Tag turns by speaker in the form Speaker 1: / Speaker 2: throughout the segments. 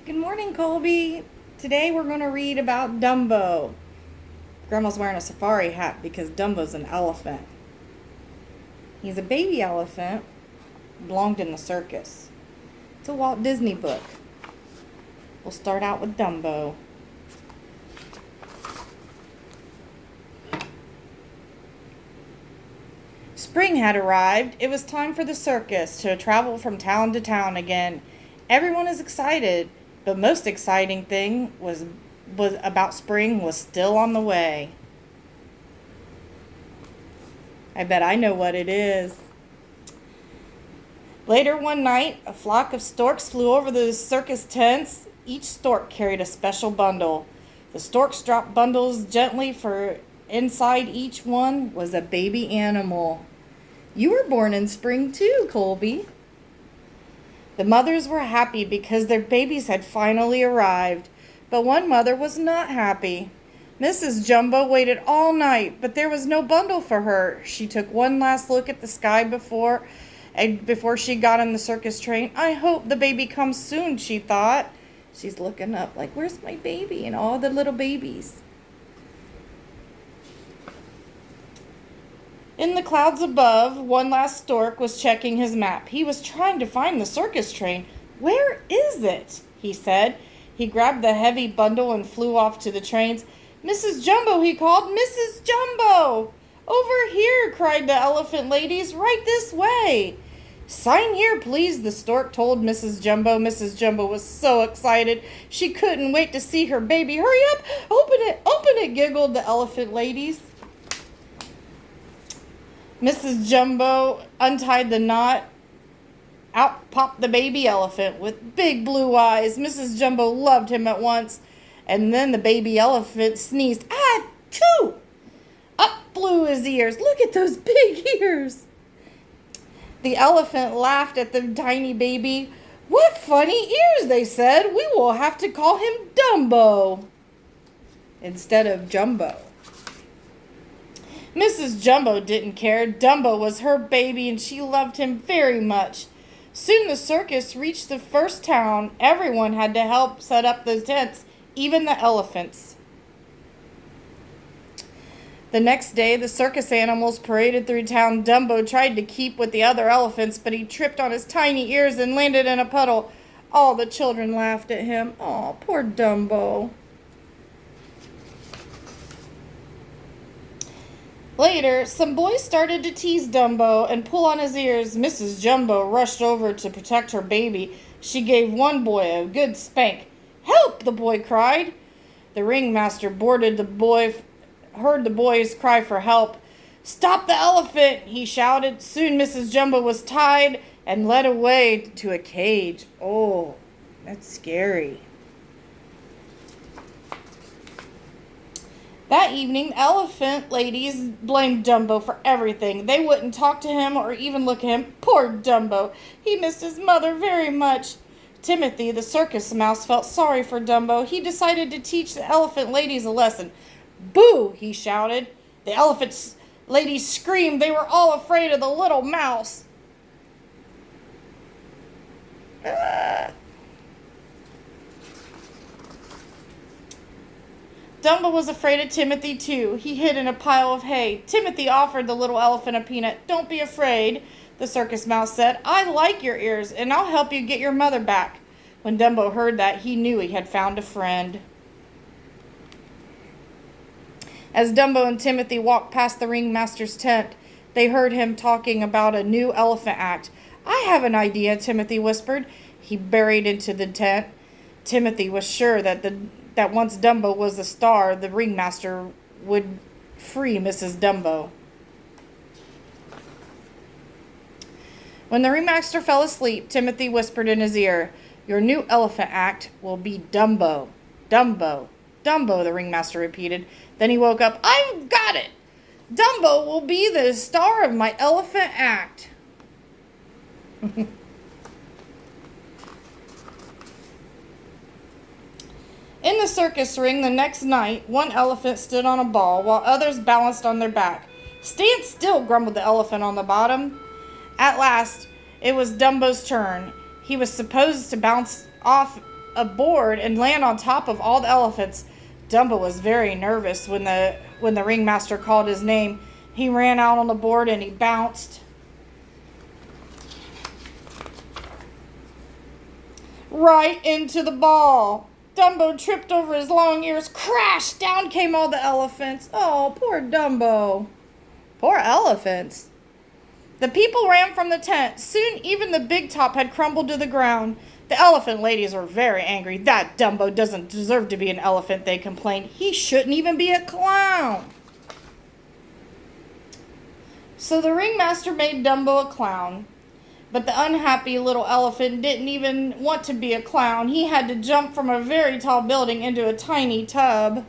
Speaker 1: Good morning, Colby. Today we're going to read about Dumbo. Grandma's wearing a safari hat because Dumbo's an elephant. He's a baby elephant, belonged in the circus. It's a Walt Disney book. We'll start out with Dumbo. Spring had arrived. It was time for the circus to travel from town to town again. Everyone is excited, but most exciting thing was about spring was still on the way. I bet I know what it is. Later one night, a flock of storks flew over the circus tents. Each stork carried a special bundle. The storks dropped bundles gently, for inside each one was a baby animal. You were born in spring too, Colby. The mothers were happy because their babies had finally arrived, but one mother was not happy. Mrs. Jumbo waited all night, but there was no bundle for her. She took one last look at the sky before she got on the circus train. I hope the baby comes soon, she thought. She's looking up like, where's my baby and all the little babies? In the clouds above, one last stork was checking his map. He was trying to find the circus train. Where is it? He said. He grabbed the heavy bundle and flew off to the trains. Mrs. Jumbo, he called. Mrs. Jumbo! Over here, cried the elephant ladies. Right this way. Sign here, please, the stork told Mrs. Jumbo. Mrs. Jumbo was so excited. She couldn't wait to see her baby. Hurry up! Open it, giggled the elephant ladies. Mrs. Jumbo untied the knot. Out popped the baby elephant with big blue eyes. Mrs. Jumbo loved him at once. And then the baby elephant sneezed. Achoo! Up blew his ears. Look at those big ears. The elephant laughed at the tiny baby. What funny ears, they said. We will have to call him Dumbo instead of Jumbo. Mrs. Jumbo didn't care. Dumbo was her baby and she loved him very much. Soon the circus reached the first town. Everyone had to help set up the tents, even the elephants. The next day, the circus animals paraded through town. Dumbo tried to keep with the other elephants, but he tripped on his tiny ears and landed in a puddle. All the children laughed at him. Oh, poor Dumbo. Later, some boys started to tease Dumbo and pull on his ears. Mrs. Jumbo rushed over to protect her baby. She gave one boy a good spank. Help! The boy cried. The ringmaster heard the boys cry for help. Stop the elephant! He shouted. Soon Mrs. Jumbo was tied and led away to a cage. Oh, that's scary. That evening, the elephant ladies blamed Dumbo for everything. They wouldn't talk to him or even look at him. Poor Dumbo. He missed his mother very much. Timothy, the circus mouse, felt sorry for Dumbo. He decided to teach the elephant ladies a lesson. Boo! He shouted. The elephant ladies screamed. They were all afraid of the little mouse. Dumbo was afraid of Timothy, too. He hid in a pile of hay. Timothy offered the little elephant a peanut. Don't be afraid, the circus mouse said. I like your ears, and I'll help you get your mother back. When Dumbo heard that, he knew he had found a friend. As Dumbo and Timothy walked past the ringmaster's tent, they heard him talking about a new elephant act. I have an idea, Timothy whispered. He buried into the tent. Timothy was sure that once Dumbo was a star, the ringmaster would free Mrs. Dumbo. When the ringmaster fell asleep, Timothy whispered in his ear, your new elephant act will be Dumbo. Dumbo. Dumbo, the ringmaster repeated. Then he woke up. I've got it! Dumbo will be the star of my elephant act. In the circus ring the next night, one elephant stood on a ball while others balanced on their back. Stand still, grumbled the elephant on the bottom. At last, it was Dumbo's turn. He was supposed to bounce off aboard and land on top of all the elephants. Dumbo was very nervous when the ringmaster called his name. He ran out on the board and he bounced right into the ball. Dumbo tripped over his long ears. Crash! Down came all the elephants. Oh, poor Dumbo. Poor elephants. The people ran from the tent. Soon even the big top had crumbled to the ground. The elephant ladies were very angry. That Dumbo doesn't deserve to be an elephant, they complained. He shouldn't even be a clown. So the ringmaster made Dumbo a clown. But the unhappy little elephant didn't even want to be a clown. He had to jump from a very tall building into a tiny tub.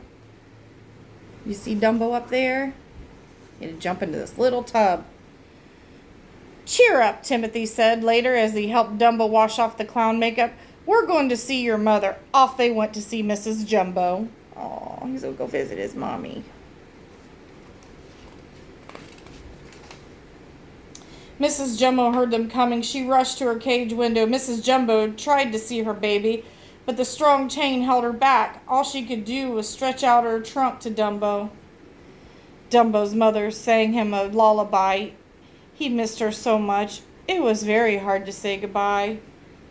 Speaker 1: You see Dumbo up there? He had to jump into this little tub. Cheer up, Timothy said later as he helped Dumbo wash off the clown makeup. We're going to see your mother. Off they went to see Mrs. Jumbo. Oh, he's going to go visit his mommy. Mrs. Jumbo heard them coming. She rushed to her cage window. Mrs. Jumbo tried to see her baby, but the strong chain held her back. All she could do was stretch out her trunk to Dumbo. Dumbo's mother sang him a lullaby. He missed her so much. It was very hard to say goodbye.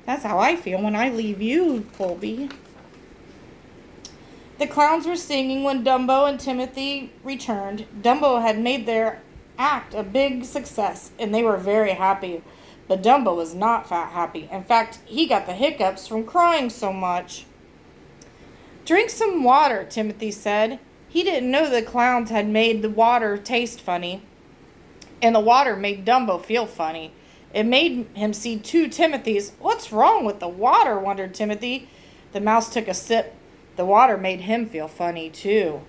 Speaker 1: That's how I feel when I leave you, Colby. The clowns were singing when Dumbo and Timothy returned. Dumbo had made their act a big success, and they were very happy. But Dumbo was not happy. In fact, he got the hiccups from crying so much. Drink some water, Timothy said. He didn't know the clowns had made the water taste funny. And the water made Dumbo feel funny. It made him see two Timothys. What's wrong with the water? Wondered Timothy. The mouse took a sip. The water made him feel funny, too.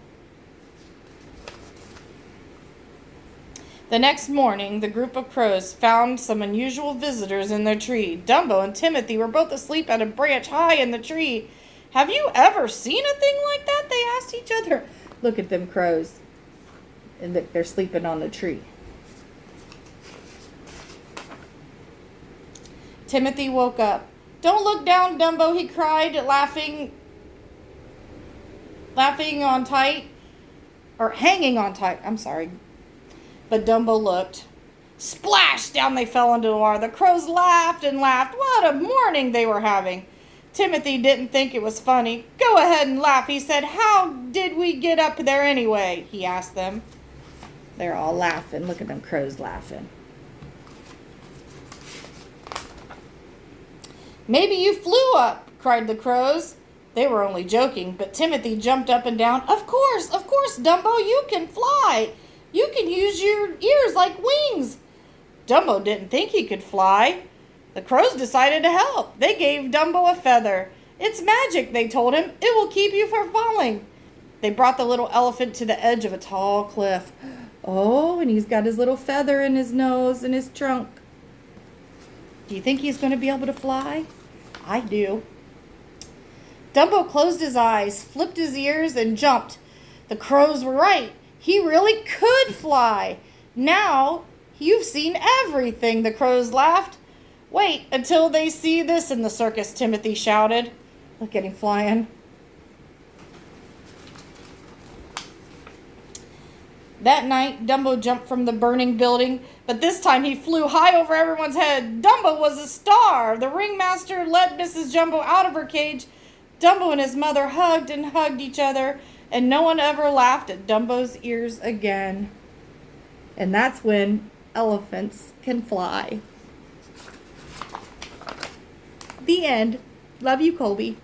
Speaker 1: The next morning, the group of crows found some unusual visitors in their tree. Dumbo and Timothy were both asleep at a branch high in the tree. Have you ever seen a thing like that? They asked each other. Look at them crows. And they're sleeping on the tree. Timothy woke up. Don't look down, Dumbo, he cried, laughing on tight. Or hanging on tight, I'm sorry. But Dumbo looked. Splash! Down they fell into the water. The crows laughed and laughed. What a morning they were having. Timothy didn't think it was funny. Go ahead and laugh, he said. How did we get up there anyway? He asked them. They're all laughing. Look at them crows laughing. Maybe you flew up, cried the crows. They were only joking, but Timothy jumped up and down. Of course, Dumbo, you can fly. You can use your ears like wings. Dumbo didn't think he could fly. The crows decided to help. They gave Dumbo a feather. It's magic, they told him. It will keep you from falling. They brought the little elephant to the edge of a tall cliff. Oh, and he's got his little feather in his nose and his trunk. Do you think he's going to be able to fly? I do. Dumbo closed his eyes, flipped his ears, and jumped. The crows were right. He really could fly. Now, you've seen everything, the crows laughed. Wait until they see this in the circus, Timothy shouted. Look at him flying. That night, Dumbo jumped from the burning building, but this time he flew high over everyone's head. Dumbo was a star. The ringmaster let Mrs. Jumbo out of her cage. Dumbo and his mother hugged and hugged each other, and no one ever laughed at Dumbo's ears again. And that's when elephants can fly. The end. Love you, Colby.